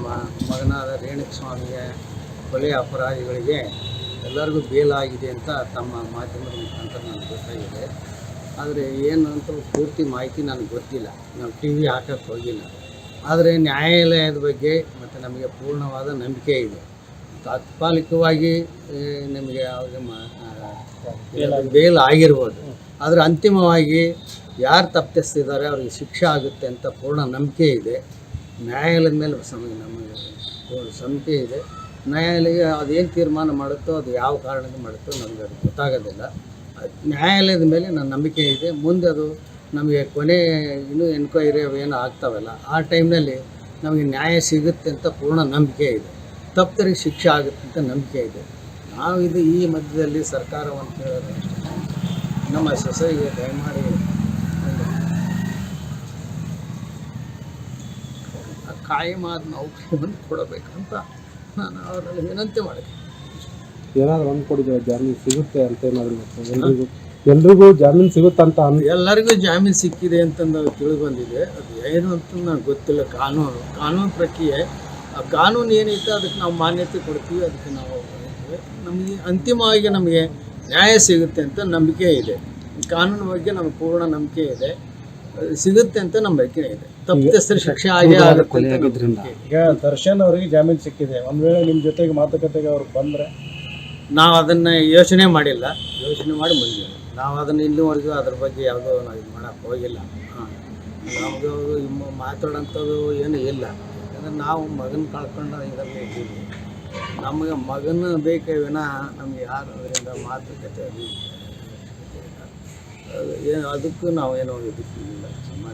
ನಮ್ಮ ಮಗನಾದ ರೇಣುಕಸ್ವಾಮಿಗೆ ಕೊಲೆ ಅಪರಾಧಿಗಳಿಗೆ ಎಲ್ಲರಿಗೂ ಬೇಲಾಗಿದೆ ಅಂತ ತಮ್ಮ ಮಾಧ್ಯಮದ ಮುಖಾಂತರ ನನಗೆ ಗೊತ್ತಾಗಿದೆ. ಆದರೆ ಏನು ಅಂತ ಪೂರ್ತಿ ಮಾಹಿತಿ ನನಗೆ ಗೊತ್ತಿಲ್ಲ, ನಾವು ಟಿ ವಿ ಹಾಕಕ್ಕೆ ಹೋಗಿಲ್ಲ. ಆದರೆ ನ್ಯಾಯಾಲಯದ ಬಗ್ಗೆ ಮತ್ತು ನಮಗೆ ಪೂರ್ಣವಾದ ನಂಬಿಕೆ ಇದೆ. ತಾತ್ಕಾಲಿಕವಾಗಿ ನಮಗೆ ಬೇಲ್ ಆಗಿರ್ಬೋದು, ಆದರೆ ಅಂತಿಮವಾಗಿ ಯಾರು ತಪ್ಪಿಸ್ತಿದ್ದಾರೆ ಅವ್ರಿಗೆ ಶಿಕ್ಷೆ ಆಗುತ್ತೆ ಅಂತ ಪೂರ್ಣ ನಂಬಿಕೆ ಇದೆ. ನ್ಯಾಯಾಲಯದ ಮೇಲೆ ನಮಗೆ ನಂಬಿಕೆ ಇದೆ. ನ್ಯಾಯಾಲಯ ಅದೇನು ತೀರ್ಮಾನ ಮಾಡುತ್ತೋ, ಅದು ಯಾವ ಕಾರಣದಿಂದ ಮಾಡುತ್ತೋ ನಮಗೆ ಅದು ಗೊತ್ತಾಗೋದಿಲ್ಲ. ನ್ಯಾಯಾಲಯದ ಮೇಲೆ ನನ್ನ ನಂಬಿಕೆ ಇದೆ. ಮುಂದೆ ಅದು ನಮಗೆ ಕೊನೆ ಇನ್ನೂ ಎನ್ಕ್ವೈರಿ ಅವೇನು ಆಗ್ತಾವಲ್ಲ, ಆ ಟೈಮ್ನಲ್ಲಿ ನಮಗೆ ನ್ಯಾಯ ಸಿಗುತ್ತೆ ಅಂತ ಪೂರ್ಣ ನಂಬಿಕೆ ಇದೆ. ತಪ್ಪಿತರಿಗೆ ಶಿಕ್ಷೆ ಆಗುತ್ತೆ ಅಂತ ನಂಬಿಕೆ ಇದೆ. ನಾವು ಈ ಮಧ್ಯದಲ್ಲಿ ಸರ್ಕಾರವನ್ನು ಕೇಳೋದು ನಮ್ಮ ಸೊಸೈಗೆ ದಯಮಾಡಿ ಕಾಯಮಾದ ನೌಕರಿಯನ್ನು ಕೊಡಬೇಕಂತ ನಾನು ಅವರಲ್ಲಿ ವಿನಂತಿ ಮಾಡಿದೆ. ಏನಾದರೂ ಒಂದು ಕೊಡಿದ್ರೆ ಜಾಮೀನು ಸಿಗುತ್ತೆ ಅಂತ ಏನಾದರೂ ಎಲ್ರಿಗೂ ಜಾಮೀನು ಸಿಗುತ್ತಂತ ಎಲ್ಲರಿಗೂ ಜಾಮೀನು ಸಿಕ್ಕಿದೆ ಅಂತಂದು ತಿಳಿದು ಬಂದಿದೆ. ಅದು ಏನು ಅಂತ ನನಗೆ ಗೊತ್ತಿಲ್ಲ. ಕಾನೂನು ಪ್ರಕ್ರಿಯೆ, ಆ ಕಾನೂನು ಏನೈತೆ ಅದಕ್ಕೆ ನಾವು ಮಾನ್ಯತೆ ಕೊಡ್ತೀವಿ. ಅದಕ್ಕೆ ನಾವು ನಮಗೆ ಅಂತಿಮವಾಗಿ ನಮಗೆ ನ್ಯಾಯ ಸಿಗುತ್ತೆ ಅಂತ ನಂಬಿಕೆ ಇದೆ. ಕಾನೂನು ಬಗ್ಗೆ ನಮಗೆ ಪೂರ್ಣ ನಂಬಿಕೆ ಇದೆ, ಸಿಗುತ್ತೆ ಅಂತ ನಂಬಿಕೆ ಇದೆ. ತಪ್ಪಿತಸ್ಥರ ಶಿಕ್ಷೆ ಆಗೇ ಆಗುತ್ತೆ. ಈಗ ದರ್ಶನ್ ಅವರಿಗೆ ಜಾಮೀನು ಸಿಕ್ಕಿದೆ, ಒಂದು ವೇಳೆ ನಿಮ್ಮ ಜೊತೆಗೆ ಮಾತುಕತೆಗೆ ಅವ್ರು ಬಂದರೆ ನಾವು ಅದನ್ನು ಯೋಚನೆ ಮಾಡಿಲ್ಲ, ಯೋಚನೆ ಮಾಡಿ ಬಂದಿಲ್ಲ. ನಾವು ಅದನ್ನು ಇಲ್ಲಿವರೆಗೂ ಅದ್ರ ಬಗ್ಗೆ ಯಾವುದೋ ನಾವು ಇದು ಮಾಡೋಕ್ಕೆ ಹೋಗಿಲ್ಲ. ನಮ್ಮದು ಮಾತಾಡೋಂಥದ್ದು ಏನೂ ಇಲ್ಲ. ಯಾಕಂದರೆ ನಾವು ಮಗನ ಕಳ್ಕೊಂಡು ಇದರಲ್ಲಿ ಇದ್ದೀವಿ. ನಮಗೆ ಮಗನ ಬೇಕೇ ವಿನಃ ನಮಗೆ ಯಾರು ಅದರಿಂದ ಮಾತುಕತೆ ಅದು ಏನು ಅದಕ್ಕೂ ನಾವು ಏನೋ ಇದಕ್ಕಿಲ್ಲ.